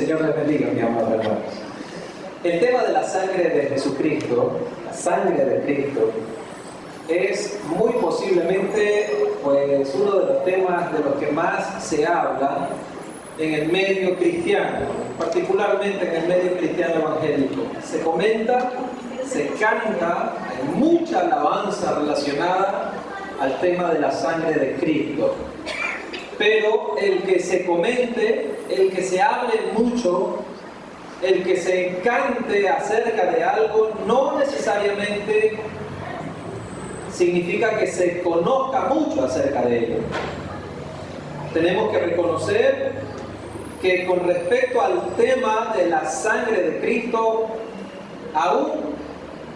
Señor les bendiga, mi amados hermanos. El tema de la sangre de Jesucristo, la sangre de Cristo, es muy posiblemente pues, uno de los temas de los que más se habla en el medio cristiano, particularmente en el medio cristiano evangélico. Se comenta, se canta, hay mucha alabanza relacionada al tema de la sangre de Cristo. Pero el que se comente, el que se hable mucho, el que se cante acerca de algo, no necesariamente significa que se conozca mucho acerca de ello. Tenemos que reconocer que con respecto al tema de la sangre de Cristo, aún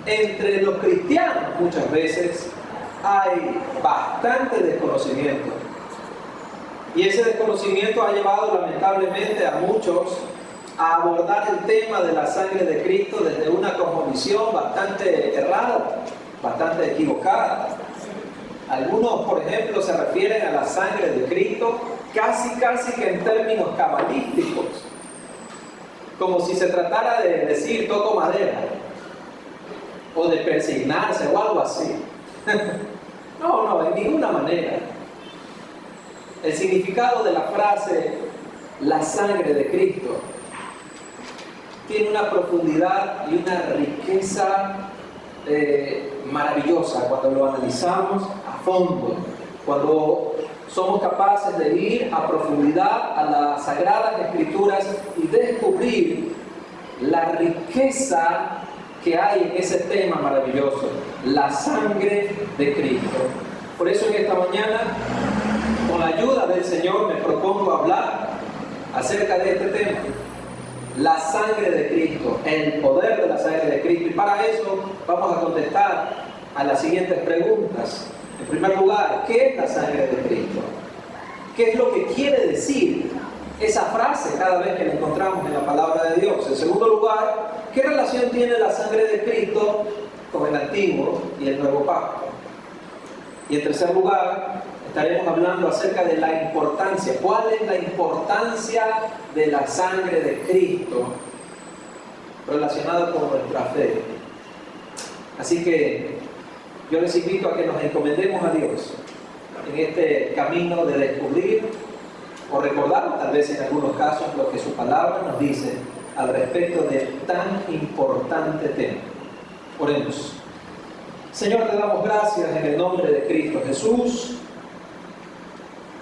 entre los cristianos muchas veces hay bastante desconocimiento. Y ese desconocimiento ha llevado lamentablemente a muchos a abordar el tema de la sangre de Cristo desde una cosmovisión bastante errada, bastante equivocada. Algunos, por ejemplo, se refieren a la sangre de Cristo casi que en términos cabalísticos, como si se tratara de decir toco madera o de persignarse o algo así. No, en ninguna manera. El significado de la frase la sangre de Cristo tiene una profundidad y una riqueza maravillosa cuando lo analizamos a fondo, cuando somos capaces de ir a profundidad a las Sagradas Escrituras y descubrir la riqueza que hay en ese tema maravilloso, la sangre de Cristo. Por eso en esta mañana, con la ayuda del Señor, me propongo hablar acerca de este tema, la sangre de Cristo, el poder de la sangre de Cristo. Y para eso vamos a contestar a las siguientes preguntas. En primer lugar, ¿qué es la sangre de Cristo? ¿Qué es lo que quiere decir esa frase cada vez que la encontramos en la palabra de Dios? En segundo lugar, ¿qué relación tiene la sangre de Cristo con el Antiguo y el Nuevo Pacto? Y en tercer lugar, estaremos hablando acerca de la importancia. ¿Cuál es la importancia de la sangre de Cristo relacionada con nuestra fe? Así que yo les invito a que nos encomendemos a Dios en este camino de descubrir o recordar, tal vez en algunos casos, lo que su palabra nos dice al respecto de tan importante tema. Oremos. Señor, te damos gracias en el nombre de Cristo Jesús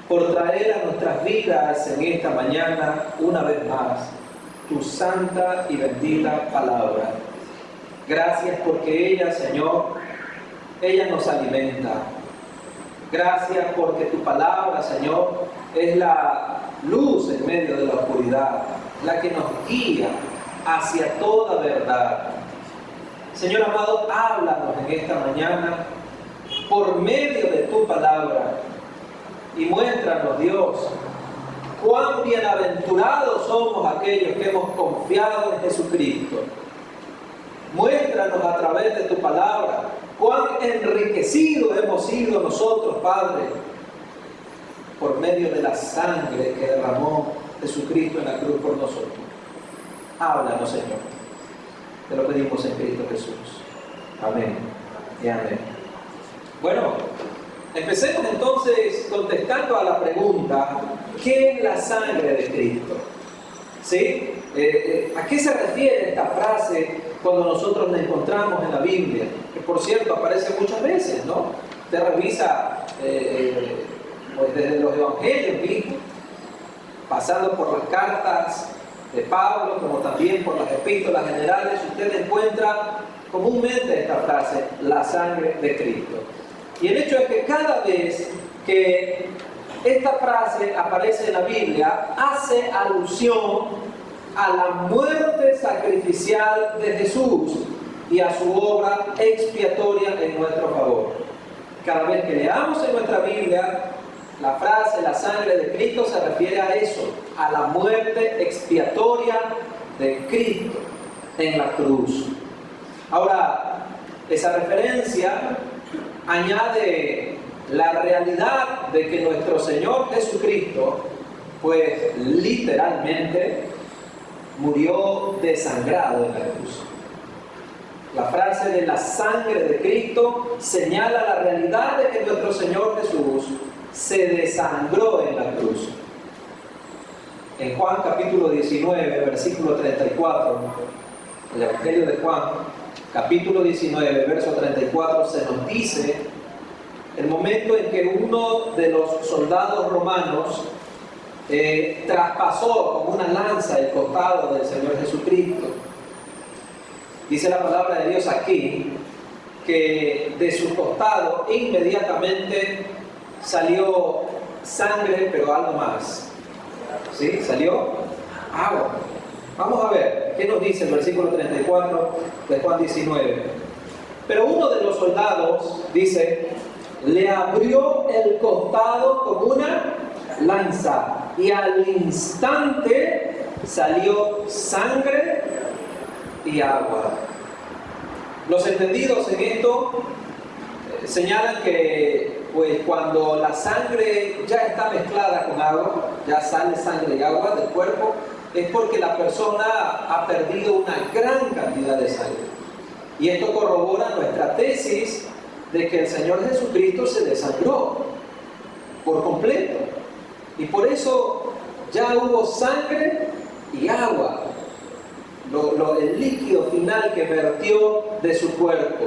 por traer a nuestras vidas en esta mañana una vez más tu santa y bendita palabra. Gracias porque ella, Señor, ella nos alimenta. Gracias porque tu palabra, Señor, es la luz en medio de la oscuridad, la que nos guía hacia toda verdad. Señor amado, háblanos en esta mañana por medio de tu palabra y muéstranos, Dios, cuán bienaventurados somos aquellos que hemos confiado en Jesucristo. Muéstranos a través de tu palabra cuán enriquecidos hemos sido nosotros, Padre, por medio de la sangre que derramó Jesucristo en la cruz por nosotros. Háblanos, Señor. Te lo pedimos en Cristo Jesús. Amén y amén. Bueno, empecemos entonces contestando a la pregunta, ¿qué es la sangre de Cristo? ¿Sí? ¿A qué se refiere esta frase cuando nosotros la encontramos en la Biblia? Que por cierto aparece muchas veces, ¿no? Usted revisa pues desde los evangelios mismos, pasando por las cartas de Pablo, como también por las epístolas generales, usted encuentra comúnmente esta frase, la sangre de Cristo. Y el hecho es que cada vez que esta frase aparece en la Biblia, hace alusión a la muerte sacrificial de Jesús y a su obra expiatoria en nuestro favor. Cada vez que leamos en nuestra Biblia la frase, la sangre de Cristo, se refiere a eso, a la muerte expiatoria de Cristo en la cruz. Ahora, esa referencia añade la realidad de que nuestro Señor Jesucristo, pues literalmente, murió desangrado en la cruz. La frase de la sangre de Cristo señala la realidad de que nuestro Señor Jesús se desangró en la cruz. En Juan capítulo 19, versículo 34, el Evangelio de Juan, capítulo 19, verso 34, se nos dice el momento en que uno de los soldados romanos traspasó con una lanza el costado del Señor Jesucristo. Dice la palabra de Dios aquí que de su costado inmediatamente salió sangre, pero algo más. ¿Sí? Salió agua. Vamos a ver qué nos dice el versículo 34 de Juan 19. Pero uno de los soldados, dice, le abrió el costado con una lanza y al instante salió sangre y agua. Los entendidos en esto señalan que pues cuando la sangre ya está mezclada con agua, ya sale sangre y agua del cuerpo, es porque la persona ha perdido una gran cantidad de sangre. Y esto corrobora nuestra tesis de que el Señor Jesucristo se desangró por completo. Y por eso ya hubo sangre y agua, el líquido final que vertió de su cuerpo.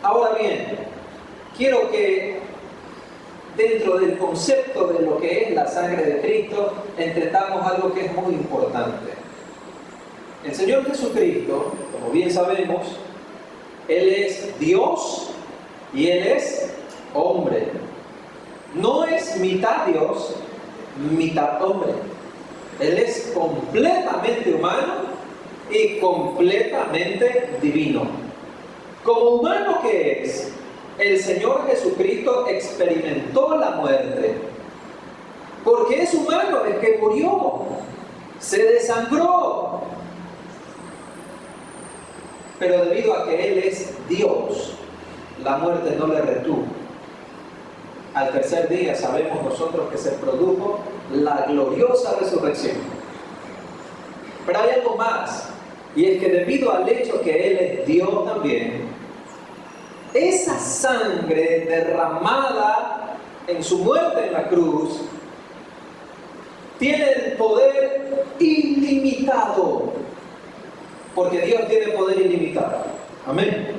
Ahora bien, quiero que dentro del concepto de lo que es la sangre de Cristo, entendamos algo que es muy importante. El Señor Jesucristo, como bien sabemos, Él es Dios y Él es hombre. No es mitad Dios, mitad hombre. Él es completamente humano y completamente divino. Como humano que es, el Señor Jesucristo experimentó la muerte. Porque es humano el que murió, se desangró. Pero debido a que Él es Dios, la muerte no le retuvo. Al tercer día sabemos nosotros que se produjo la gloriosa resurrección. Pero hay algo más, y es que debido al hecho que Él es Dios también, esa sangre derramada en su muerte en la cruz tiene el poder ilimitado, porque Dios tiene poder ilimitado. Amén.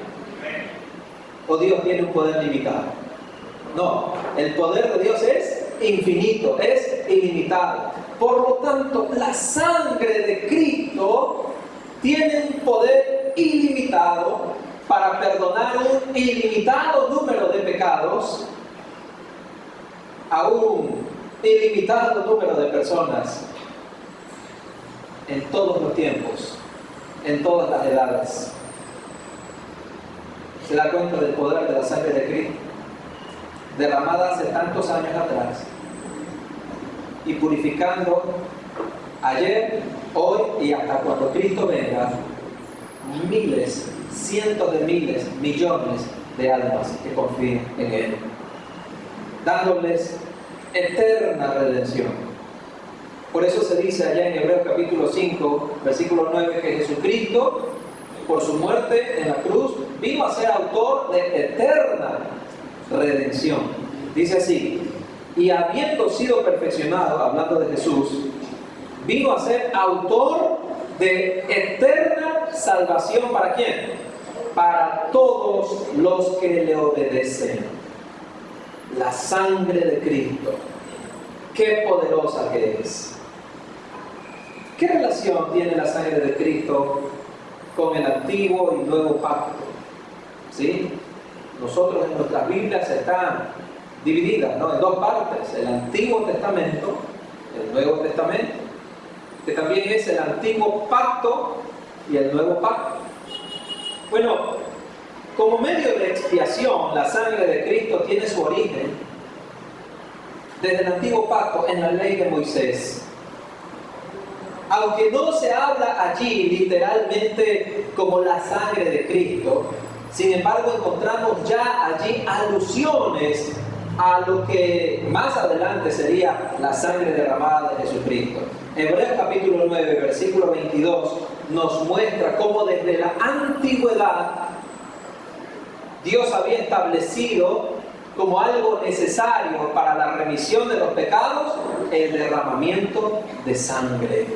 ¿O Dios tiene un poder limitado? No, el poder de Dios es infinito, es ilimitado. Por lo tanto, la sangre de Cristo tiene un poder ilimitado para perdonar un ilimitado número de pecados a un ilimitado número de personas en todos los tiempos, en todas las edades. ¿Se da cuenta del poder de la sangre de Cristo? Derramada hace tantos años atrás y purificando ayer, hoy y hasta cuando Cristo venga, miles, cientos de miles, millones de almas que confíen en Él, dándoles eterna redención. Por eso se dice allá en Hebreos capítulo 5, versículo 9, que Jesucristo, por su muerte en la cruz, vino a ser autor de eterna redención. Dice así: y habiendo sido perfeccionado, hablando de Jesús, vino a ser autor de eterna salvación. ¿Para quién? Para todos los que le obedecen. La sangre de Cristo, qué poderosa que es. ¿Qué relación tiene la sangre de Cristo con el antiguo y nuevo pacto? ¿Sí? Nosotros en nuestras Biblias están divididas, ¿no?, en dos partes: el Antiguo Testamento, el Nuevo Testamento, que también es el Antiguo Pacto y el Nuevo Pacto. Bueno, como medio de expiación, la sangre de Cristo tiene su origen desde el Antiguo Pacto en la ley de Moisés. Aunque no se habla allí literalmente como la sangre de Cristo, sin embargo encontramos ya allí alusiones a lo que más adelante sería la sangre derramada de Jesucristo. Hebreos capítulo 9, versículo 22, nos muestra cómo desde la antigüedad Dios había establecido como algo necesario para la remisión de los pecados el derramamiento de sangre.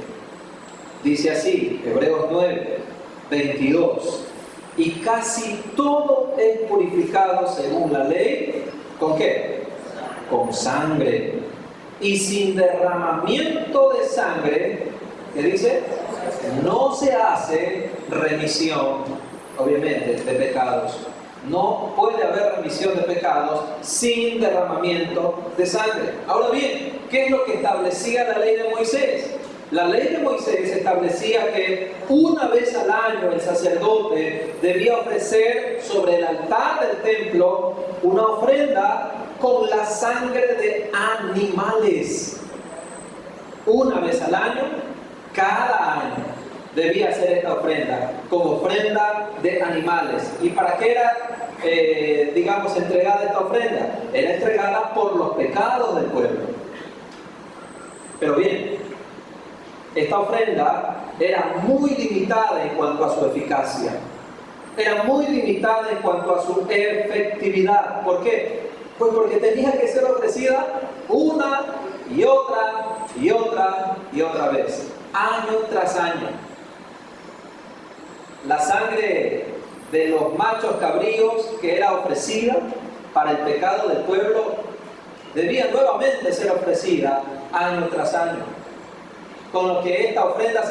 Dice así, Hebreos 9, 22, y casi todo es purificado según la ley, ¿con qué? Con sangre. Y sin derramamiento de sangre, ¿qué dice? No se hace remisión, obviamente, de pecados. No puede haber remisión de pecados sin derramamiento de sangre. Ahora bien, ¿qué es lo que establecía la ley de Moisés? La ley de Moisés establecía que una vez al año el sacerdote debía ofrecer sobre el altar del templo una ofrenda con la sangre de animales. Una vez al año, cada año, debía hacer esta ofrenda como ofrenda de animales. ¿Y para qué era, entregada esta ofrenda? Era entregada por los pecados del pueblo. Pero bien, esta ofrenda era muy limitada en cuanto a su eficacia. Era muy limitada en cuanto a su efectividad. ¿Por qué? Pues porque tenía que ser ofrecida una y otra y otra y otra vez, año tras año. La sangre de los machos cabríos que era ofrecida para el pecado del pueblo debía nuevamente ser ofrecida año tras año, con lo que esta ofrenda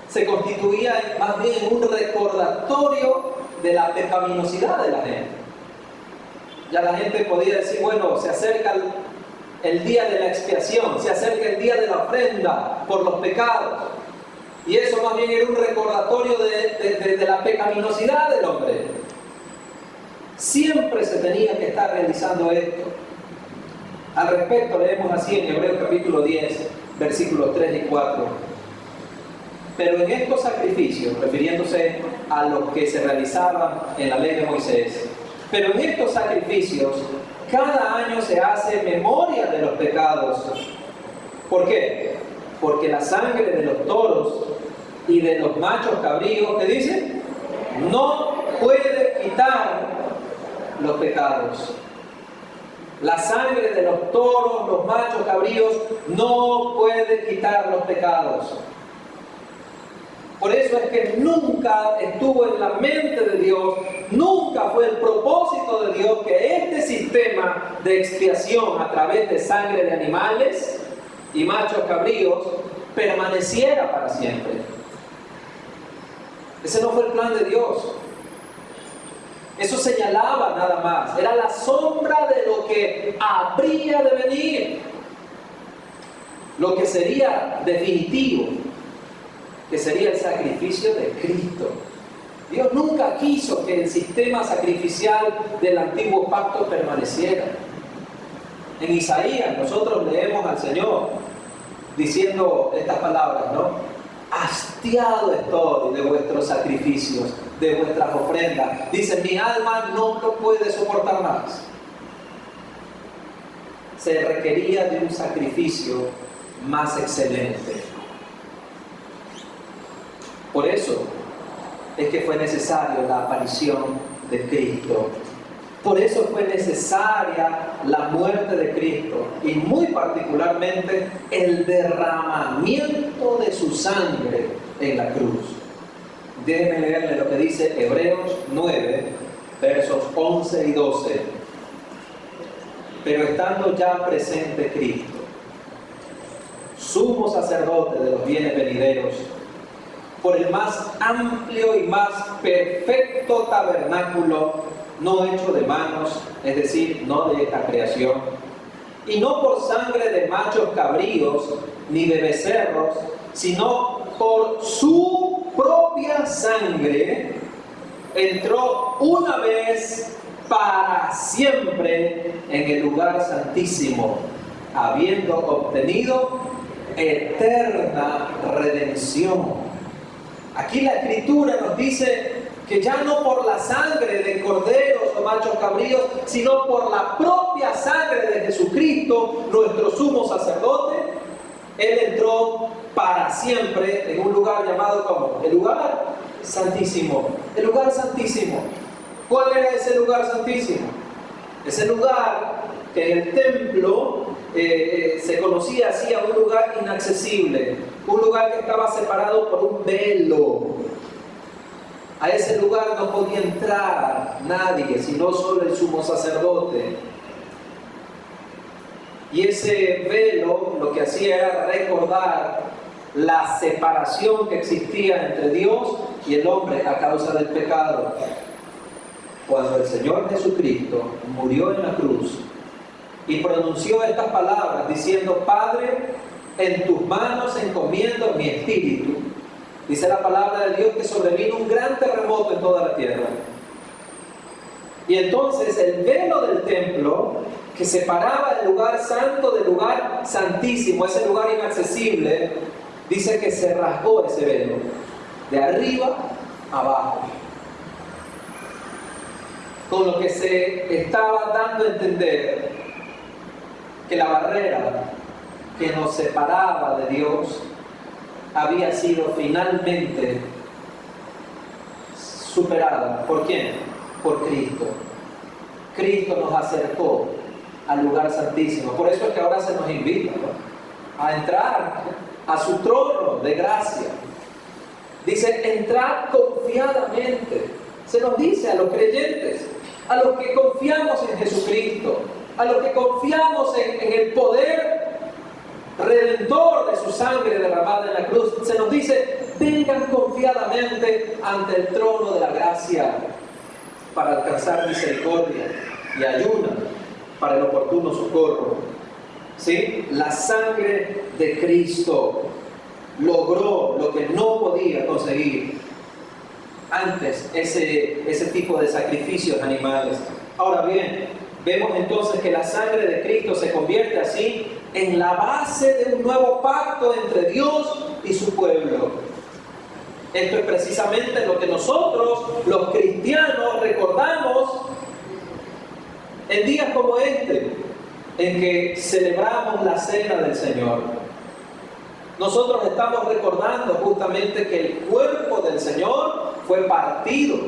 se constituía más bien en un recordatorio de la pecaminosidad de la gente. Ya la gente podía decir, bueno, se acerca el día de la expiación, se acerca el día de la ofrenda por los pecados. Y eso más bien era un recordatorio de la pecaminosidad del hombre. Siempre se tenía que estar realizando esto. Al respecto leemos así en Hebreos capítulo 10, versículos 3 y 4. Pero en estos sacrificios, refiriéndose a los que se realizaban en la ley de Moisés, pero en estos sacrificios cada año se hace memoria de los pecados. ¿Por qué? Porque la sangre de los toros y de los machos cabríos, ¿qué dice? No puede quitar los pecados. La sangre de los toros, los machos cabríos, no puede quitar los pecados. Por eso es que nunca estuvo en la mente de Dios, nunca fue el propósito de Dios que este sistema de expiación a través de sangre de animales y machos cabríos permaneciera para siempre. Ese no fue el plan de Dios. Eso señalaba nada más, era la sombra de lo que habría de venir, lo que sería definitivo, que sería el sacrificio de Cristo. Dios nunca quiso que el sistema sacrificial del antiguo pacto permaneciera. En Isaías nosotros leemos al Señor diciendo estas palabras, ¿no? Hastiado estoy de vuestros sacrificios, de vuestras ofrendas. Dice, mi alma no lo puede soportar más. Se requería de un sacrificio más excelente. Por eso es que fue necesaria la aparición de Cristo. Por eso fue necesaria la muerte de Cristo y muy particularmente el derramamiento de su sangre en la cruz. Déjenme leerle lo que dice Hebreos 9, versos 11 y 12. Pero estando ya presente Cristo, sumo sacerdote de los bienes venideros, por el más amplio y más perfecto tabernáculo, no hecho de manos, es decir, no de esta creación, y no por sangre de machos cabríos ni de becerros, sino por su propia sangre, entró una vez para siempre en el lugar santísimo, habiendo obtenido eterna redención. Aquí la Escritura nos dice que ya no por la sangre de corderos o machos cabríos, sino por la propia sangre de Jesucristo, nuestro sumo sacerdote, Él entró para siempre en un lugar llamado como el lugar santísimo. El lugar santísimo. ¿Cuál era ese lugar santísimo? Ese lugar que en el templo se conocía así, a un lugar inaccesible, un lugar que estaba separado por un velo. A ese lugar no podía entrar nadie, sino solo el sumo sacerdote. Y ese velo lo que hacía era recordar la separación que existía entre Dios y el hombre a causa del pecado. Cuando el Señor Jesucristo murió en la cruz y pronunció estas palabras diciendo: Padre, en tus manos encomiendo mi espíritu, dice la palabra de Dios que sobrevino un gran terremoto en toda la tierra. Y entonces el velo del templo, que separaba el lugar santo del lugar santísimo, ese lugar inaccesible, dice que se rasgó ese velo, de arriba a abajo. Con lo que se estaba dando a entender que la barrera que nos separaba de Dios había sido finalmente superada. ¿Por quién? Por Cristo. Cristo nos acercó al lugar santísimo. Por eso es que ahora se nos invita, ¿no?, a entrar a su trono de gracia. Dice: entrad confiadamente. Se nos dice a los creyentes, a los que confiamos en Jesucristo, a los que confiamos en el poder redentor de su sangre derramada en la cruz, se nos dice: vengan confiadamente ante el trono de la gracia para alcanzar misericordia y ayuda para el oportuno socorro. ¿Sí? La sangre de Cristo logró lo que no podía conseguir antes ese tipo de sacrificios animales. Ahora bien, vemos entonces que la sangre de Cristo se convierte así en la base de un nuevo pacto entre Dios y su pueblo. Esto es precisamente lo que nosotros, los cristianos, recordamos en días como este, en que celebramos la cena del Señor. Nosotros estamos recordando justamente que el cuerpo del Señor fue partido,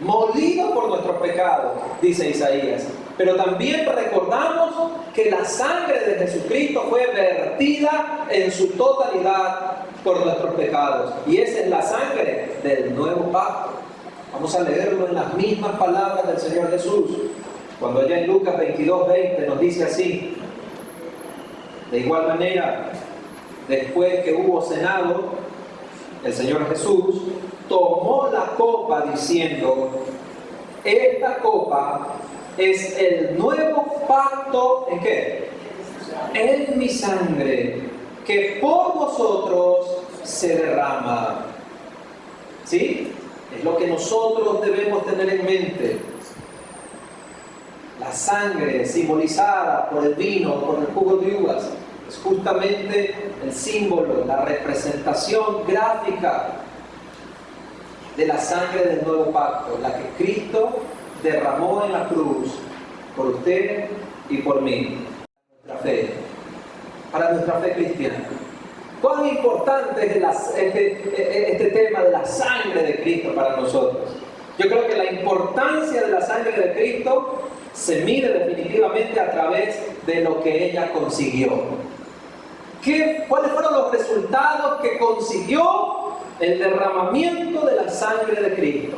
molido por nuestros pecados, dice Isaías. Pero también recordamos que la sangre de Jesucristo fue vertida en su totalidad por nuestros pecados. Y esa es la sangre del nuevo pacto. Vamos a leerlo en las mismas palabras del Señor Jesús. Cuando allá en Lucas 22:20 nos dice así: de igual manera, después que hubo cenado, el Señor Jesús tomó la copa diciendo: esta copa es el nuevo pacto, ¿en qué? En mi sangre, que por vosotros se derrama. ¿Sí? Es lo que nosotros debemos tener en mente. La sangre simbolizada por el vino, por el jugo de uvas, es justamente el símbolo, la representación gráfica de la sangre del nuevo pacto, la que Cristo derramó en la cruz por usted y por mí. Para nuestra fe cristiana. ¿Cuán importante es este tema de la sangre de Cristo para nosotros? Yo creo que la importancia de la sangre de Cristo se mide definitivamente a través de lo que ella consiguió. ¿Cuáles fueron los resultados que consiguió el derramamiento de la sangre de Cristo?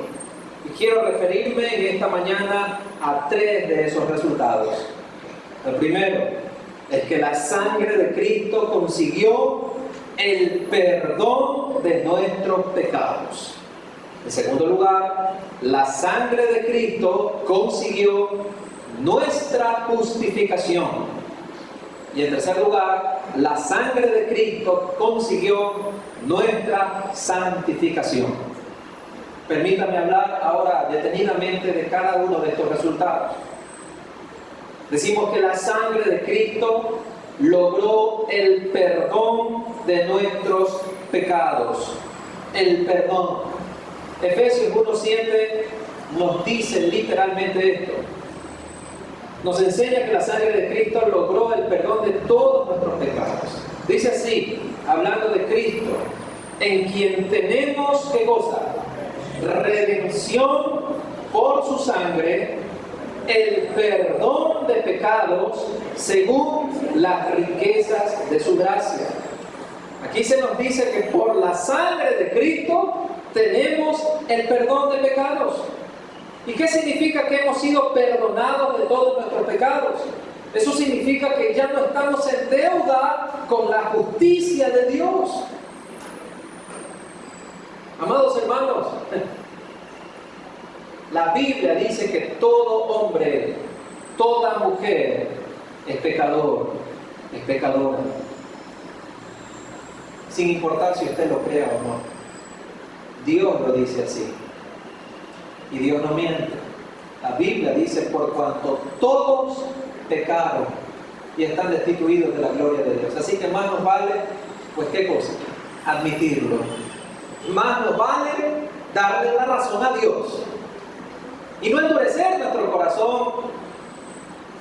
Y quiero referirme en esta mañana a 3 de esos resultados. El primero es que la sangre de Cristo consiguió el perdón de nuestros pecados. En segundo lugar, la sangre de Cristo consiguió nuestra justificación. Y en tercer lugar, la sangre de Cristo consiguió nuestra santificación. Permítame hablar ahora detenidamente de cada uno de estos resultados. Decimos que la sangre de Cristo logró el perdón de nuestros pecados. El perdón. Efesios 1:7 nos dice literalmente esto. Nos enseña que la sangre de Cristo logró el perdón de todos nuestros pecados. Dice así, hablando de Cristo, en quien tenemos, ¿qué cosa? Redención por su sangre, el perdón de pecados según las riquezas de su gracia. Aquí se nos dice que por la sangre de Cristo tenemos el perdón de pecados. ¿Y qué significa que hemos sido perdonados de todos nuestros pecados? Eso significa que ya no estamos en deuda con la justicia de Dios. Amados hermanos, la Biblia dice que todo hombre, toda mujer es pecador, es pecadora. Sin importar si usted lo crea o no. Dios lo dice así. Y Dios no miente. La Biblia dice, por cuanto todos pecaron y están destituidos de la gloria de Dios. Así que más nos vale, pues ¿qué cosa? Admitirlo. Más nos vale darle la razón a Dios. Y no endurecer nuestro corazón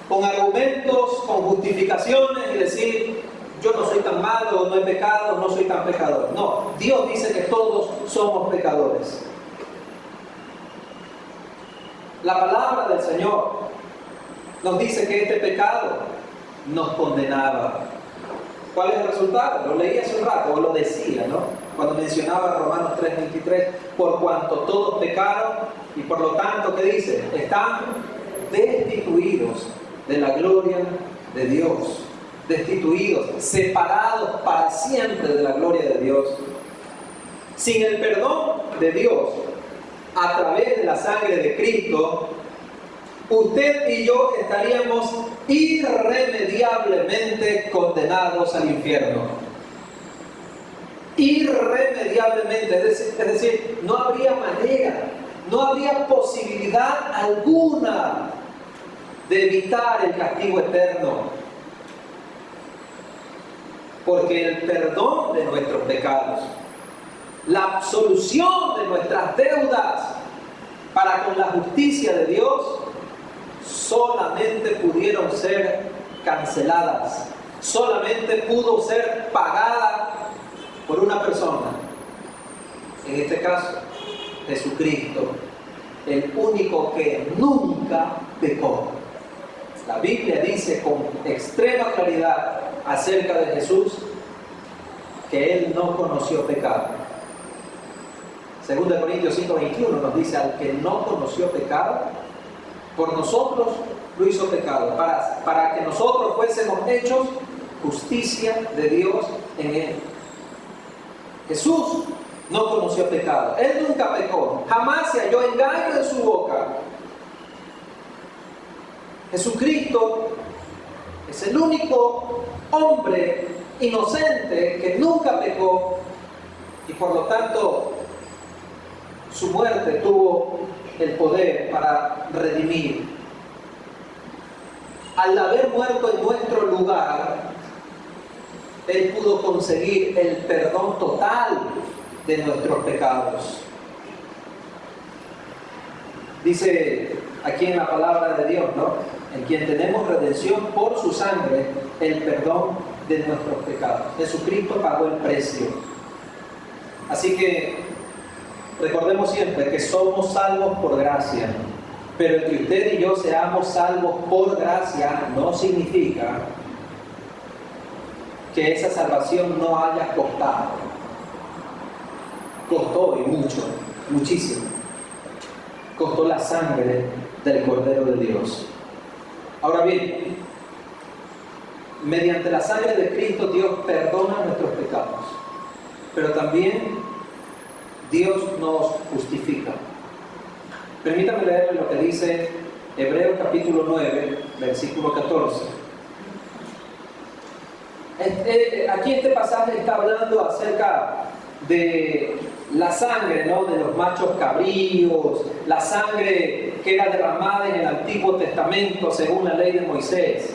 con argumentos, con justificaciones y decir, yo no soy tan malo, no he pecado, no soy tan pecador. No, Dios dice que todos somos pecadores. La palabra del Señor nos dice que este pecado nos condenaba. ¿Cuál es el resultado? Lo leí hace un rato, o lo decía, ¿no? Cuando mencionaba Romanos 3:23, por cuanto todos pecaron y por lo tanto, ¿qué dice? Están destituidos de la gloria de Dios. Destituidos, separados para siempre de la gloria de Dios. Sin el perdón de Dios, a través de la sangre de Cristo, usted y yo estaríamos irremediablemente condenados al infierno. Irremediablemente, es decir, no habría manera, no habría posibilidad alguna de evitar el castigo eterno. Porque el perdón de nuestros pecados, la absolución de nuestras deudas para con la justicia de Dios, solamente pudieron ser canceladas, solamente pudo ser pagada por una persona, en este caso Jesucristo, el único que nunca pecó. La Biblia dice con extrema claridad acerca de Jesús que Él no conoció pecado. 2 Corintios 5:21 nos dice, al que no conoció pecado, por nosotros lo hizo pecado, para que nosotros fuésemos hechos justicia de Dios en Él. Jesús no conoció pecado, Él nunca pecó, jamás se halló engaño en su boca. Jesucristo es el único hombre inocente que nunca pecó y por lo tanto su muerte tuvo el poder para redimir. Al haber muerto en nuestro lugar, Él pudo conseguir el perdón total de nuestros pecados. Dice aquí en la palabra de Dios, ¿no? En quien tenemos redención por su sangre, el perdón de nuestros pecados. Jesucristo pagó el precio. Así que recordemos siempre que somos salvos por gracia, pero el que usted y yo seamos salvos por gracia no significa que esa salvación no haya costado. Costó y mucho, muchísimo. Costó la sangre del Cordero de Dios. Ahora bien, mediante la sangre de Cristo Dios perdona nuestros pecados, pero también Dios nos justifica. Permítame leerle lo que dice Hebreos capítulo 9, versículo 14. Aquí este pasaje está hablando acerca de la sangre, ¿no? De los machos cabríos, la sangre que era derramada en el Antiguo Testamento según la ley de Moisés.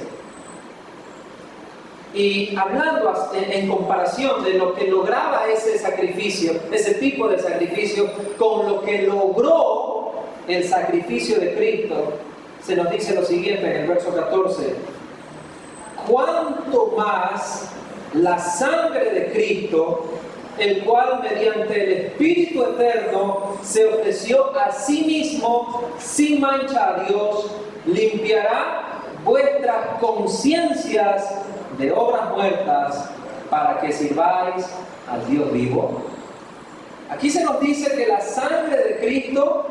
Y hablando en comparación de lo que lograba ese sacrificio, ese tipo de sacrificio, con lo que logró el sacrificio de Cristo, se nos dice lo siguiente en el verso 14: ¿cuánto más la sangre de Cristo, el cual mediante el Espíritu Eterno se ofreció a sí mismo sin mancha a Dios, limpiará vuestras conciencias de obras muertas para que sirváis al Dios vivo. Aquí se nos dice que la sangre de Cristo,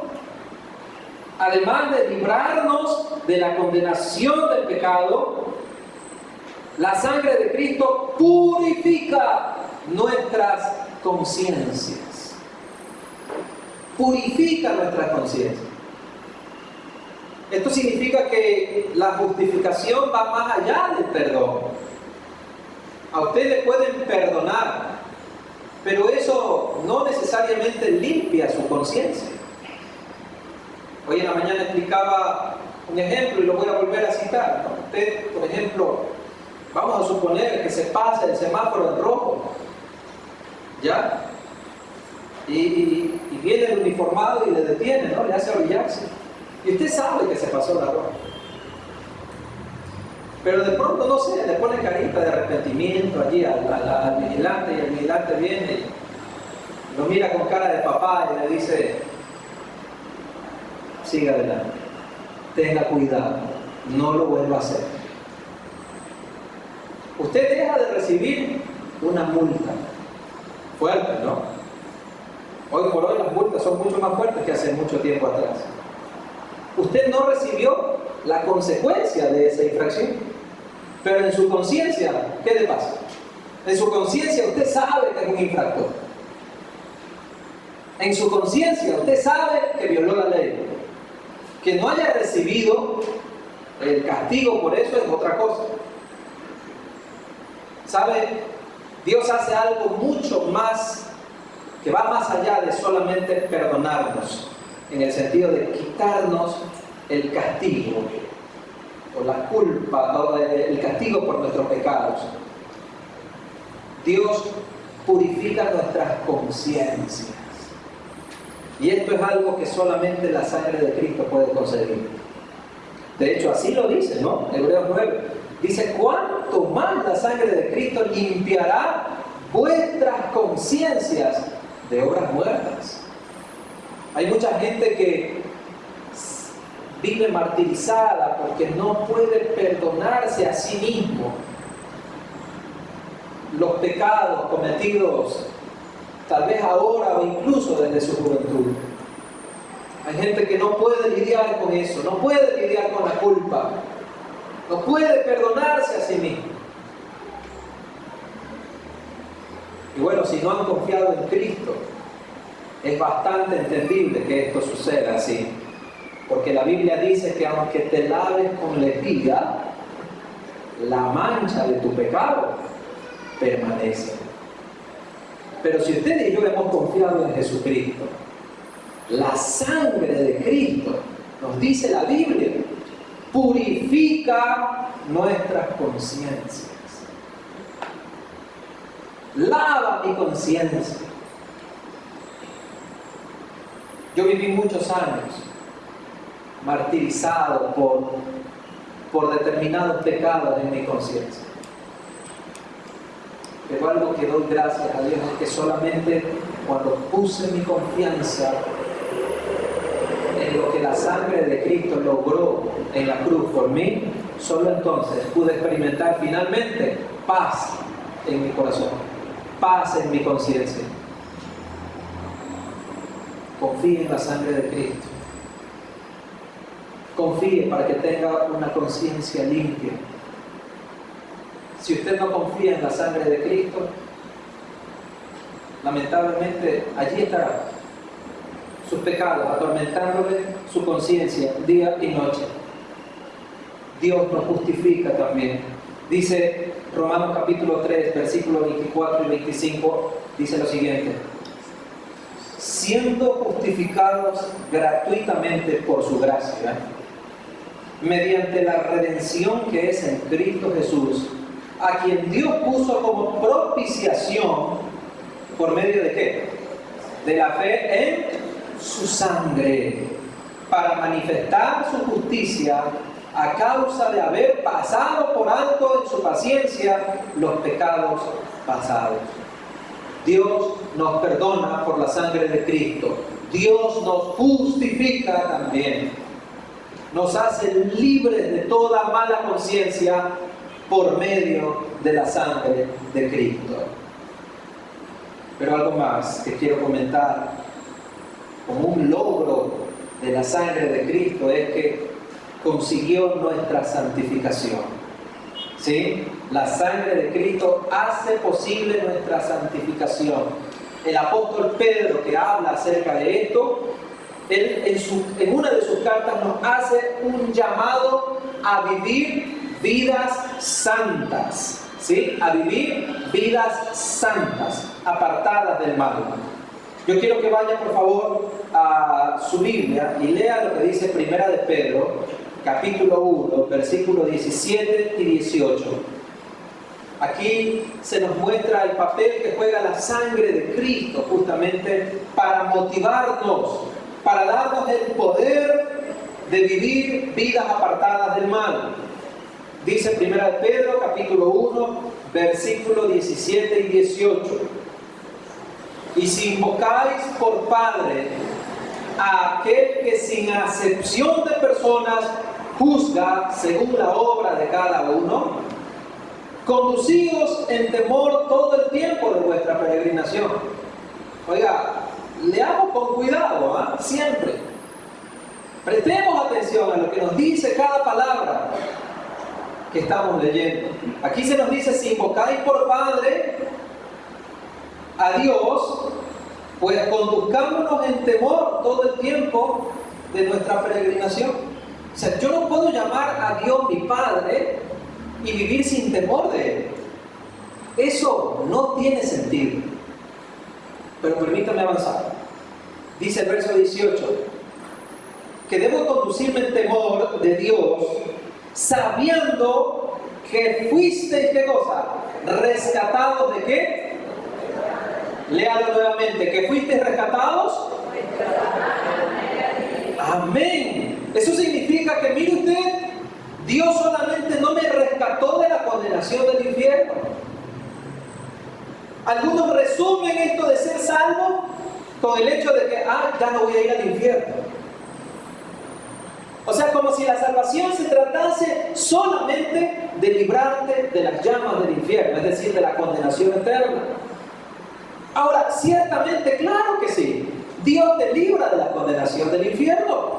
además de librarnos de la condenación del pecado, la sangre de Cristo purifica nuestras conciencias. Purifica nuestras conciencias. Esto significa que la justificación va más allá del perdón. A usted le pueden perdonar, pero eso no necesariamente limpia su conciencia. Hoy en la mañana explicaba un ejemplo y lo voy a volver a citar, ¿no? Usted, por ejemplo, vamos a suponer que se pasa el semáforo en rojo, ¿ya? Y viene el uniformado y le detiene, ¿no? Le hace orillarse. Y usted sabe que se pasó la roja. Pero de pronto, no sé, le pone carita de arrepentimiento allí al vigilante, y el vigilante viene y lo mira con cara de papá y le dice: siga adelante, tenga cuidado, no lo vuelva a hacer. Usted deja de recibir una multa fuerte, ¿no? Hoy por hoy las multas son mucho más fuertes que hace mucho tiempo atrás. Usted no recibió la consecuencia de esa infracción, pero en su conciencia, ¿qué le pasa? En su conciencia usted sabe que es un infractor. En su conciencia usted sabe que violó la ley. Que no haya recibido el castigo por eso es otra cosa. ¿Sabe? Dios hace algo mucho más, que va más allá de solamente perdonarnos, en el sentido de quitarnos el castigo, o la culpa, o el castigo por nuestros pecados. Dios purifica nuestras conciencias. Y esto es algo que solamente la sangre de Cristo puede conseguir. De hecho, así lo dice, ¿no? Hebreos 9. Dice: cuánto más la sangre de Cristo limpiará vuestras conciencias de obras muertas. Hay mucha gente que vive martirizada porque no puede perdonarse a sí mismo los pecados cometidos tal vez ahora o incluso desde su juventud. Hay gente que no puede lidiar con eso, no puede lidiar con la culpa, no puede perdonarse a sí mismo. Y bueno, si no han confiado en Cristo, es bastante entendible que esto suceda así, porque la Biblia dice que aunque te laves con lejía, la mancha de tu pecado permanece. Pero si usted y yo hemos confiado en Jesucristo, la sangre de Cristo, nos dice la Biblia, purifica nuestras conciencias. Lava mi conciencia. Yo viví muchos años martirizado por determinados pecados en mi conciencia. Pero algo que doy gracias a Dios es que solamente cuando puse mi confianza en lo que la sangre de Cristo logró en la cruz por mí, solo entonces pude experimentar finalmente paz en mi corazón, paz en mi conciencia. Confíe en la sangre de Cristo. Confíe para que tenga una conciencia limpia. Si usted no confía en la sangre de Cristo, lamentablemente allí estará sus pecados atormentándole su conciencia día y noche. Dios nos justifica también. Dice Romanos capítulo 3, versículos 24 y 25, dice lo siguiente: siendo justificados gratuitamente por su gracia, mediante la redención que es en Cristo Jesús, a quien Dios puso como propiciación, ¿por medio de qué? De la fe en su sangre, para manifestar su justicia a causa de haber pasado por alto en su paciencia los pecados pasados. Dios nos perdona por la sangre de Cristo. Dios nos justifica también. Nos hace libres de toda mala conciencia por medio de la sangre de Cristo. Pero algo más que quiero comentar como un logro de la sangre de Cristo es que consiguió nuestra santificación. ¿Sí? La sangre de Cristo hace posible nuestra santificación. El apóstol Pedro, que habla acerca de esto, él en una de sus cartas nos hace un llamado a vivir vidas santas. ¿Sí? A vivir vidas santas, apartadas del mal. Yo quiero que vaya por favor a su Biblia y lea lo que dice Primera de Pedro, capítulo 1, versículos 17 y 18. Aquí se nos muestra el papel que juega la sangre de Cristo justamente para motivarnos, para darnos el poder de vivir vidas apartadas del mal. Dice Primera de Pedro, capítulo 1, versículos 17 y 18. Y si invocáis por Padre a aquel que sin acepción de personas juzga según la obra de cada uno, conducíos en temor todo el tiempo de vuestra peregrinación. Oiga, leamos con cuidado, ¿eh? Siempre. Prestemos atención a lo que nos dice cada palabra que estamos leyendo. Aquí se nos dice, si invocáis por Padre a Dios, pues conduzcámonos en temor todo el tiempo de nuestra peregrinación. O sea, yo no puedo llamar a Dios mi Padre y vivir sin temor de Él. Eso no tiene sentido. Pero permítame avanzar. Dice el verso 18, que debo conducirme en temor de Dios, sabiendo que fuisteis, ¿qué cosa? ¿Rescatados de qué? Léalo nuevamente, que fuisteis rescatados. Amén. Eso significa que, mire usted, Dios solamente no me rescató de la condenación del infierno. Algunos resumen esto de ser salvo con el hecho de que, ya no voy a ir al infierno. O sea, como si la salvación se tratase solamente de librarte de las llamas del infierno, es decir, de la condenación eterna. Ahora, ciertamente, claro que sí, Dios te libra de la condenación del infierno.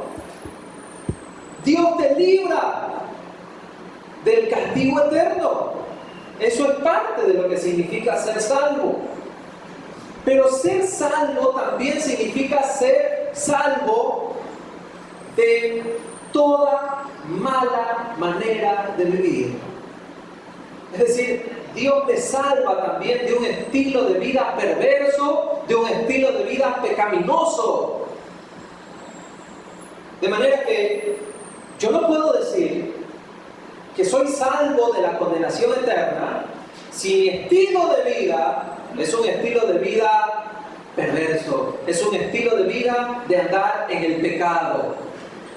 Dios te libra del castigo eterno. Eso es parte de lo que significa ser salvo. Pero ser salvo también significa ser salvo de toda mala manera de vivir. Es decir, Dios te salva también de un estilo de vida perverso, de un estilo de vida pecaminoso. De manera que yo no puedo decir que soy salvo de la condenación eterna si mi estilo de vida es un estilo de vida perverso, es un estilo de vida de andar en el pecado,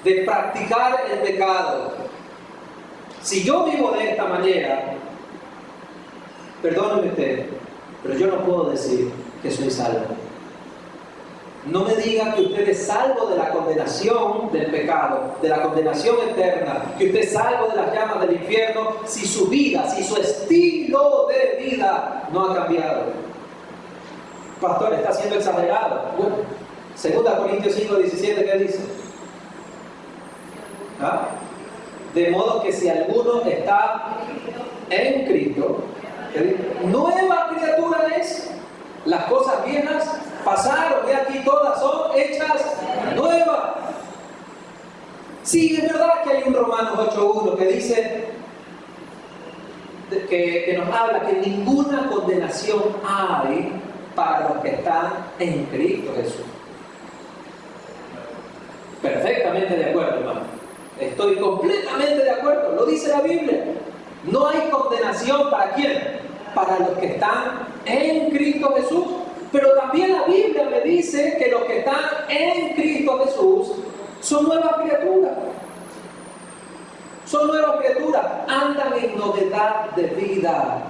de practicar el pecado. Si yo vivo de esta manera, perdónenme usted, pero yo no puedo decir que soy salvo. No me diga que usted es salvo de la condenación del pecado, de la condenación eterna, que usted es salvo de las llamas del infierno, si su vida, si su estilo de vida no ha cambiado. Pastor, está siendo exagerado. Bueno, 2 Corintios 5, 17, ¿qué dice? De modo que si alguno está en Cristo, nueva criatura es. Las cosas viejas pasaron, y aquí todas son hechas nuevas. Sí, es verdad que hay un Romanos 8.1 que dice que nos habla que ninguna condenación hay para los que están en Cristo Jesús. Perfectamente de acuerdo, hermano. Estoy completamente de acuerdo. Lo dice la Biblia. No hay condenación para quién. Para los que están en Cristo Jesús. Pero también la Biblia me dice que los que están en Cristo Jesús son nuevas criaturas. son nuevas criaturas, andan en novedad de vida.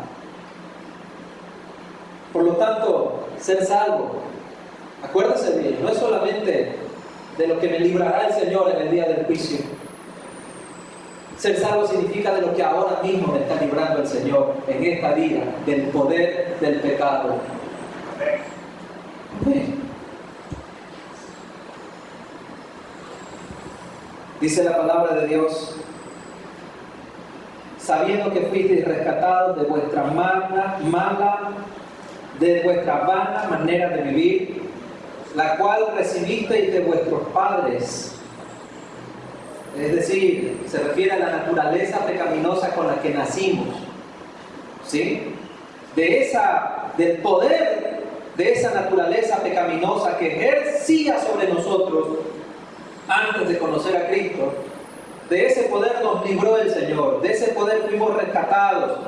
Por lo tanto, ser salvo, acuérdese bien, no es solamente de lo que me librará el Señor en el día del juicio. Ser salvo significa de lo que ahora mismo me está librando el Señor en esta vida, del poder del pecado. Amén. Dice la palabra de Dios: sabiendo que fuisteis rescatados de vuestra vana manera de vivir, la cual recibisteis de vuestros padres. Es decir, se refiere a la naturaleza pecaminosa con la que nacimos, ¿sí? Del poder de esa naturaleza pecaminosa que ejercía sobre nosotros antes de conocer a Cristo. De ese poder nos libró el Señor, de ese poder fuimos rescatados.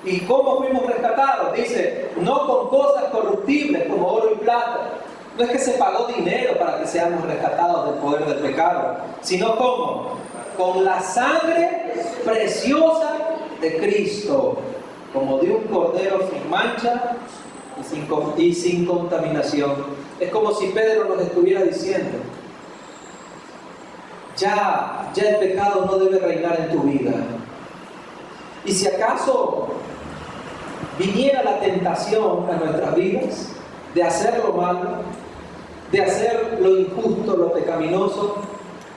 ¿Y cómo fuimos rescatados? Dice, no con cosas corruptibles como oro y plata. No es que se pagó dinero para que seamos rescatados del poder del pecado, sino ¿cómo? Con la sangre preciosa de Cristo, como de un cordero sin mancha y sin contaminación. Es como si Pedro nos estuviera diciendo: ya el pecado no debe reinar en tu vida. Y si acaso viniera la tentación a nuestras vidas de hacer lo malo, de hacer lo injusto, lo pecaminoso,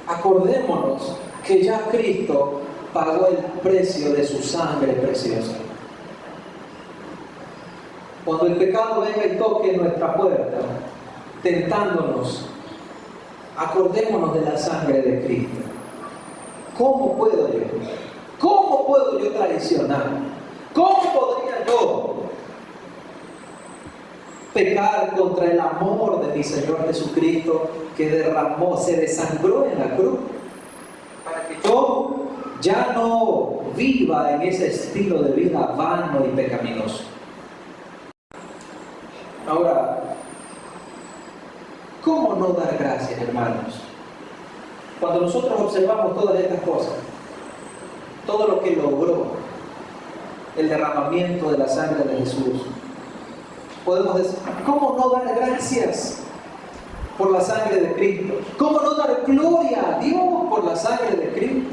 acordémonos que ya Cristo pagó el precio de su sangre preciosa. Cuando el pecado venga y toque nuestra puerta, tentándonos, acordémonos de la sangre de Cristo. ¿Cómo puedo yo traicionar? ¿Cómo podría yo pecar contra el amor de mi Señor Jesucristo, que se desangró en la cruz, para que yo ya no viva en ese estilo de vida vano y pecaminoso? Ahora, ¿cómo no dar gracias, hermanos? Cuando nosotros observamos todas estas cosas, todo lo que logró el derramamiento de la sangre de Jesús, podemos decir, ¿cómo no dar gracias por la sangre de Cristo? ¿Cómo no dar gloria a Dios por la sangre de Cristo?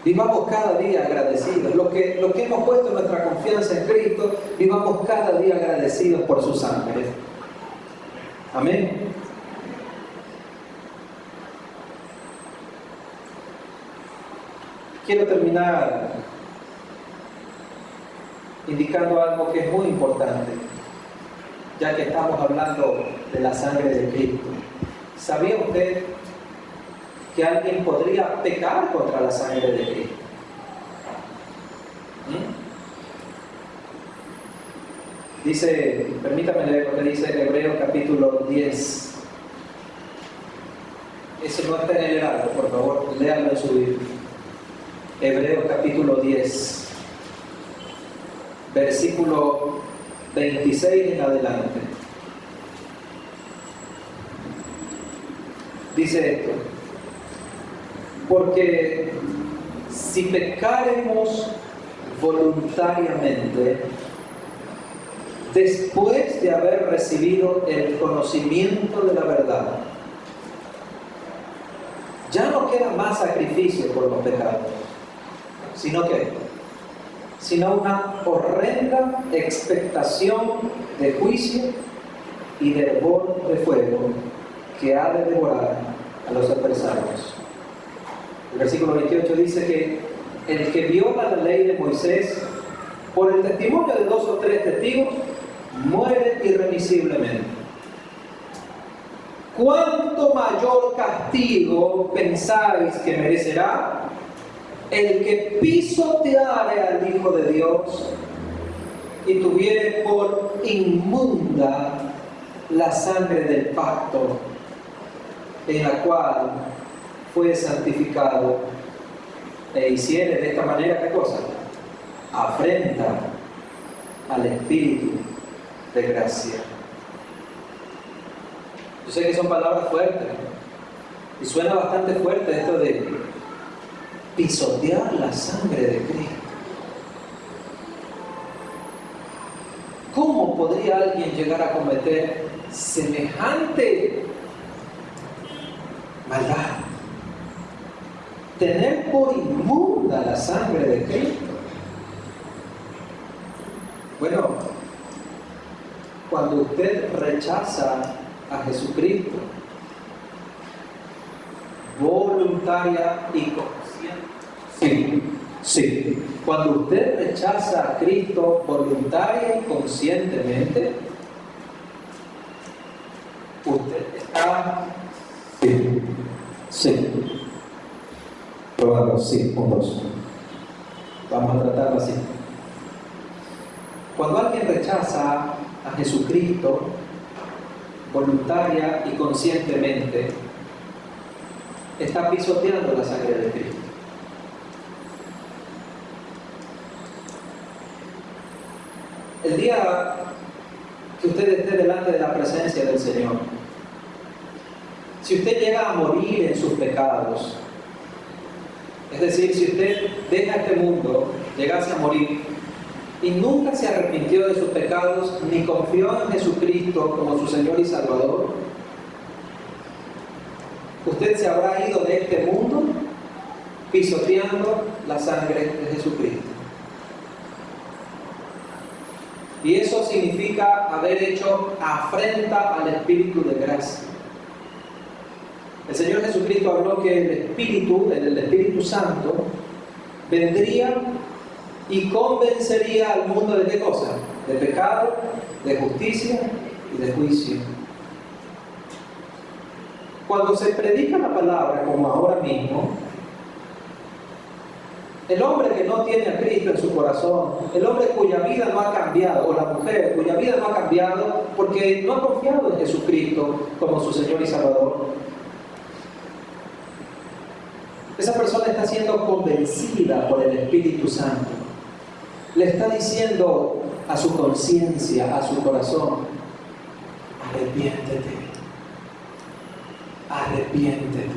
Vivamos cada día agradecidos. Lo que hemos puesto nuestra confianza en Cristo, vivamos cada día agradecidos por su sangre. Amén. Quiero terminar indicando algo que es muy importante, ya que estamos hablando de la sangre de Cristo. ¿Sabía usted que alguien podría pecar contra la sangre de Cristo? Dice, permítame leer lo que dice Hebreos capítulo 10. Eso no está en el heraldo, por favor, léanlo en su Biblia. Hebreos capítulo 10, versículo 26 en adelante. Dice esto: porque si pecaremos voluntariamente, después de haber recibido el conocimiento de la verdad, ya no queda más sacrificio por los pecados, sino una horrenda expectación de juicio y de hervor de fuego que ha de devorar a los adversarios. El versículo 28 dice que el que viola la ley de Moisés por el testimonio de 2 o 3 testigos muere irremisiblemente. ¿Cuánto mayor castigo pensáis que merecerá el que pisoteare al Hijo de Dios y tuviere por inmunda la sangre del pacto en la cual fue santificado, e hiciere de esta manera, ¿qué cosa? Afrenta al Espíritu de gracia? Yo sé que son palabras fuertes, Y suena bastante fuerte esto de pisotear la sangre de Cristo. ¿Cómo podría alguien llegar a cometer semejante maldad? Tener por inmunda la sangre de Cristo. Bueno, cuando usted rechaza a Jesucristo, voluntaria y consciente. Sí. Cuando usted rechaza a Cristo voluntaria y conscientemente, usted está... Sí. Probando, sí, un dos. Vamos a tratarlo así. Cuando alguien rechaza a Jesucristo voluntaria y conscientemente, está pisoteando la sangre de Cristo. El día que usted esté delante de la presencia del Señor, si usted llega a morir en sus pecados, es decir, si usted deja este mundo, llegase a morir y nunca se arrepintió de sus pecados ni confió en Jesucristo como su Señor y Salvador, usted se habrá ido de este mundo pisoteando la sangre de Jesucristo. Y eso significa haber hecho afrenta al Espíritu de gracia. El Señor Jesucristo habló que el Espíritu Santo, vendría y convencería al mundo de qué cosa? De pecado, de justicia y de juicio. Cuando se predica la palabra, como ahora mismo, el hombre que no tiene a Cristo en su corazón, el hombre cuya vida no ha cambiado, o la mujer cuya vida no ha cambiado porque no ha confiado en Jesucristo como su Señor y Salvador, esa persona está siendo convencida por el Espíritu Santo. Le está diciendo a su conciencia, a su corazón: arrepiéntete, arrepiéntete.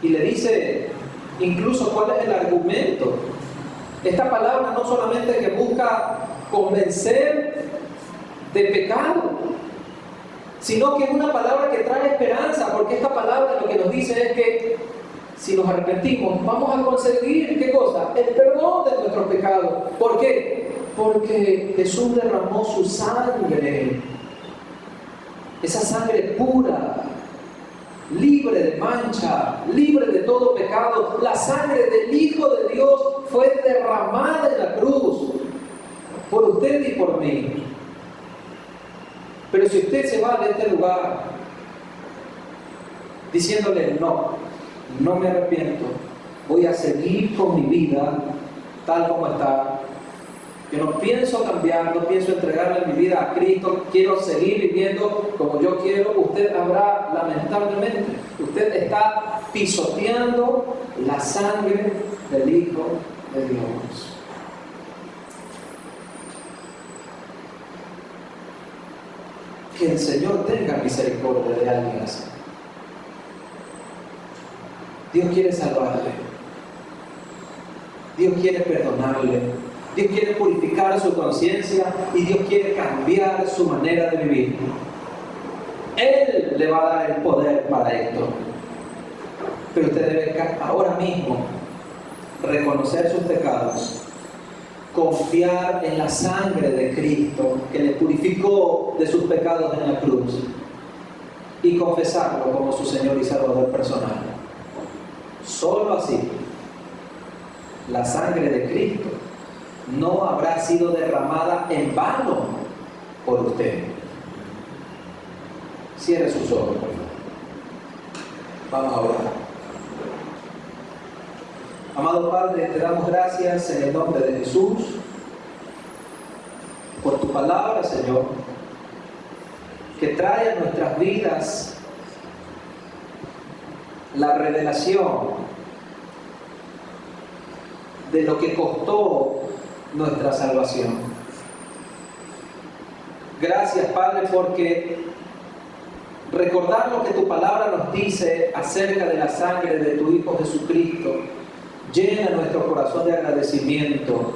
Y le dice incluso cuál es el argumento. Esta palabra no solamente que busca convencer de pecado, sino que es una palabra que trae esperanza, porque esta palabra lo que nos dice es que si nos arrepentimos, vamos a conseguir, ¿qué cosa? El perdón de nuestros pecados. ¿Por qué? Porque Jesús derramó su sangre, esa sangre pura, libre de mancha, libre de todo pecado. La sangre del Hijo de Dios fue derramada en la cruz por usted y por mí. Pero si usted se va de este lugar diciéndole: no me arrepiento, voy a seguir con mi vida tal como está, yo no pienso cambiar, no pienso entregarle mi vida a Cristo, quiero seguir viviendo como yo quiero, usted habrá, lamentablemente, usted está pisoteando la sangre del Hijo de Dios. Que el Señor tenga misericordia de alguien así. Dios quiere salvarle. Dios quiere perdonarle. Dios quiere purificar su conciencia y Dios quiere cambiar su manera de vivir. Él le va a dar el poder para esto. Pero usted debe ahora mismo reconocer sus pecados, confiar en la sangre de Cristo que le purificó de sus pecados en la cruz y confesarlo como su Señor y Salvador personal. Solo así la sangre de Cristo no habrá sido derramada en vano por usted. Cierre sus ojos, por favor. Vamos a orar. Amado Padre, te damos gracias en el nombre de Jesús por tu palabra, Señor, que trae a nuestras vidas la revelación de lo que costó nuestra salvación. Gracias, Padre, porque Recordar lo que tu palabra nos dice acerca de la sangre de tu Hijo Jesucristo llena nuestro corazón de agradecimiento,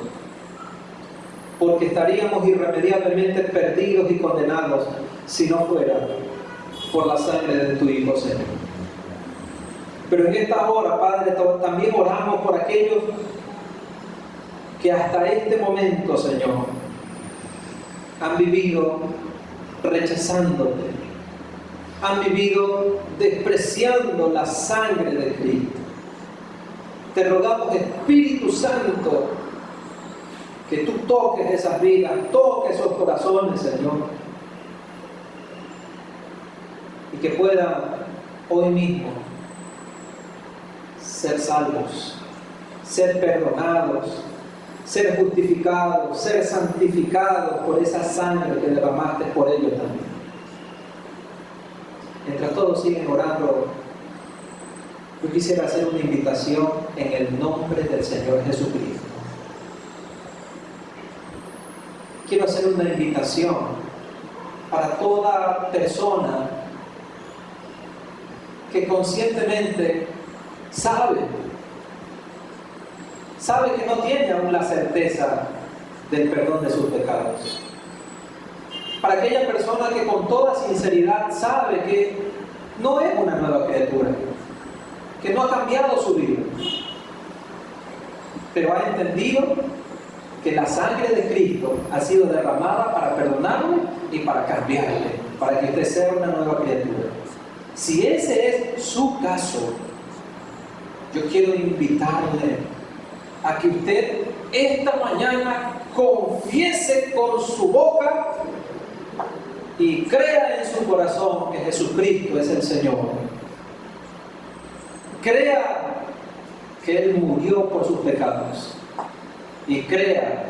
porque estaríamos irremediablemente perdidos y condenados si no fuera por la sangre de tu Hijo, Señor. Pero en esta hora, Padre, también oramos por aquellos que hasta este momento, Señor, han vivido rechazándote, han vivido despreciando la sangre de Cristo. Te rogamos, Espíritu Santo, que tú toques esas vidas, toques esos corazones, Señor, y que puedan hoy mismo ser salvos, ser perdonados, ser justificados, ser santificados por esa sangre que derramaste por ellos también. Mientras todos siguen orando, yo quisiera hacer una invitación en el nombre del Señor Jesucristo. Quiero hacer una invitación para toda persona que conscientemente sabe que no tiene aún la certeza del perdón de sus pecados. Para aquella persona que con toda sinceridad sabe que no es una nueva criatura, que no ha cambiado su vida, pero ha entendido que la sangre de Cristo ha sido derramada para perdonarle y para cambiarle, para que usted sea una nueva criatura. Si ese es su caso, yo quiero invitarle a que usted esta mañana confiese con su boca y crea en su corazón que Jesucristo es el Señor. Crea que Él murió por sus pecados y crea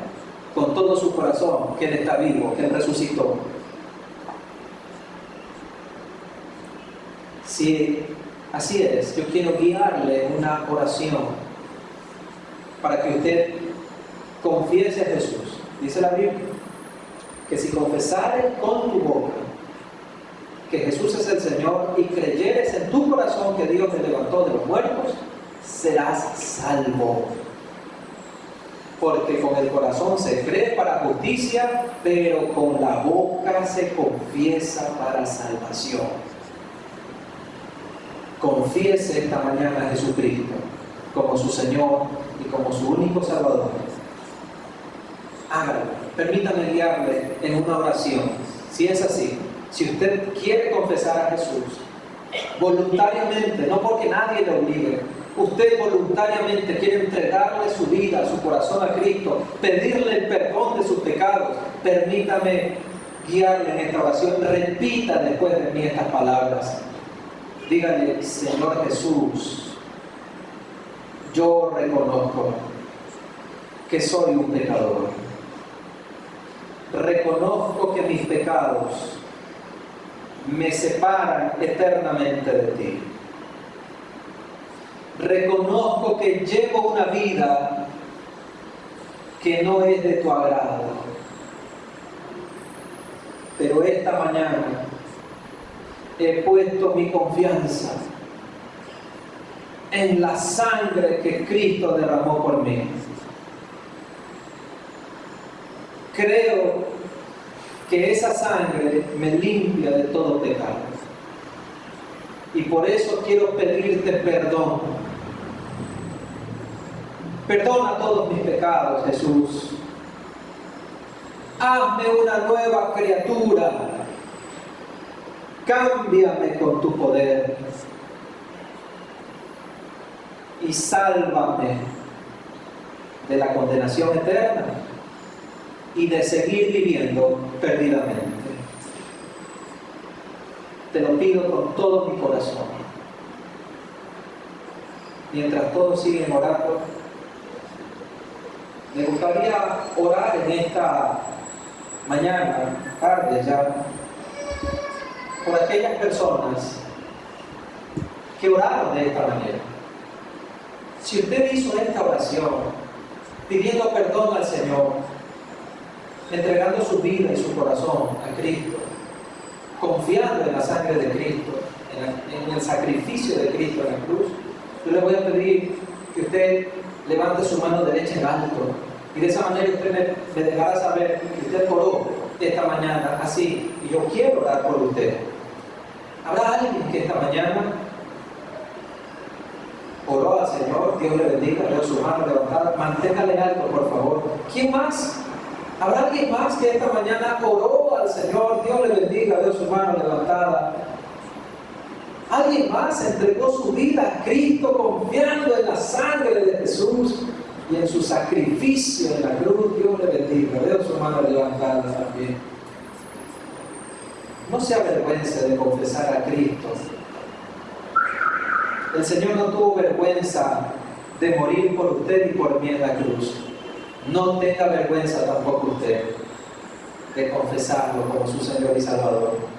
con todo su corazón que Él está vivo, que Él resucitó. Si así es, yo quiero guiarle en una oración para que usted confiese a Jesús. Dice la Biblia que si confesares con tu boca que Jesús es el Señor y creyeres en tu corazón que Dios te levantó de los muertos, serás salvo. Porque con el corazón se cree para justicia, pero con la boca se confiesa para salvación. Confiese esta mañana a Jesucristo como su Señor y como su único Salvador. Hágalo. Permítame guiarle en una oración. Si es así, si usted quiere confesar a Jesús voluntariamente, no porque nadie le obligue, usted voluntariamente quiere entregarle su vida, su corazón a Cristo, pedirle el perdón de sus pecados, permítame guiarle en esta oración. Repita después de mí estas palabras. Dígale: Señor Jesús, yo reconozco que soy un pecador. Reconozco que mis pecados me separan eternamente de ti. Reconozco que llevo una vida que no es de tu agrado. Pero esta mañana he puesto mi confianza en la sangre que Cristo derramó por mí. Creo que esa sangre me limpia de todo pecado. Y por eso quiero pedirte perdón. Perdona todos mis pecados, Jesús. Hazme una nueva criatura. Cámbiame con tu poder. Y sálvame de la condenación eterna y de seguir viviendo perdidamente. Te lo pido con todo mi corazón. Mientras todos siguen orando, me gustaría orar en esta mañana, tarde ya, por aquellas personas que oraron de esta manera. Si usted hizo esta oración pidiendo perdón al Señor, entregando su vida y su corazón a Cristo, confiando en la sangre de Cristo, en el sacrificio de Cristo en la cruz, yo le voy a pedir que usted levante su mano derecha en alto y de esa manera usted me dejará saber que usted oró esta mañana así, y yo quiero orar por usted. ¿Habrá alguien que esta mañana oró al Señor? Dios le bendiga, veo su mano levantada, manténgale en alto, por favor. ¿Quién más? ¿Habrá alguien más que esta mañana oró al Señor? Dios le bendiga, veo su mano levantada. ¿Alguien más entregó su vida a Cristo confiando en la sangre de Jesús y en su sacrificio en la cruz? Dios le bendiga, veo su mano levantada también. No se avergüence de confesar a Cristo. El Señor no tuvo vergüenza de morir por usted y por mí en la cruz. No tenga vergüenza tampoco usted de confesarlo como su Señor y Salvador.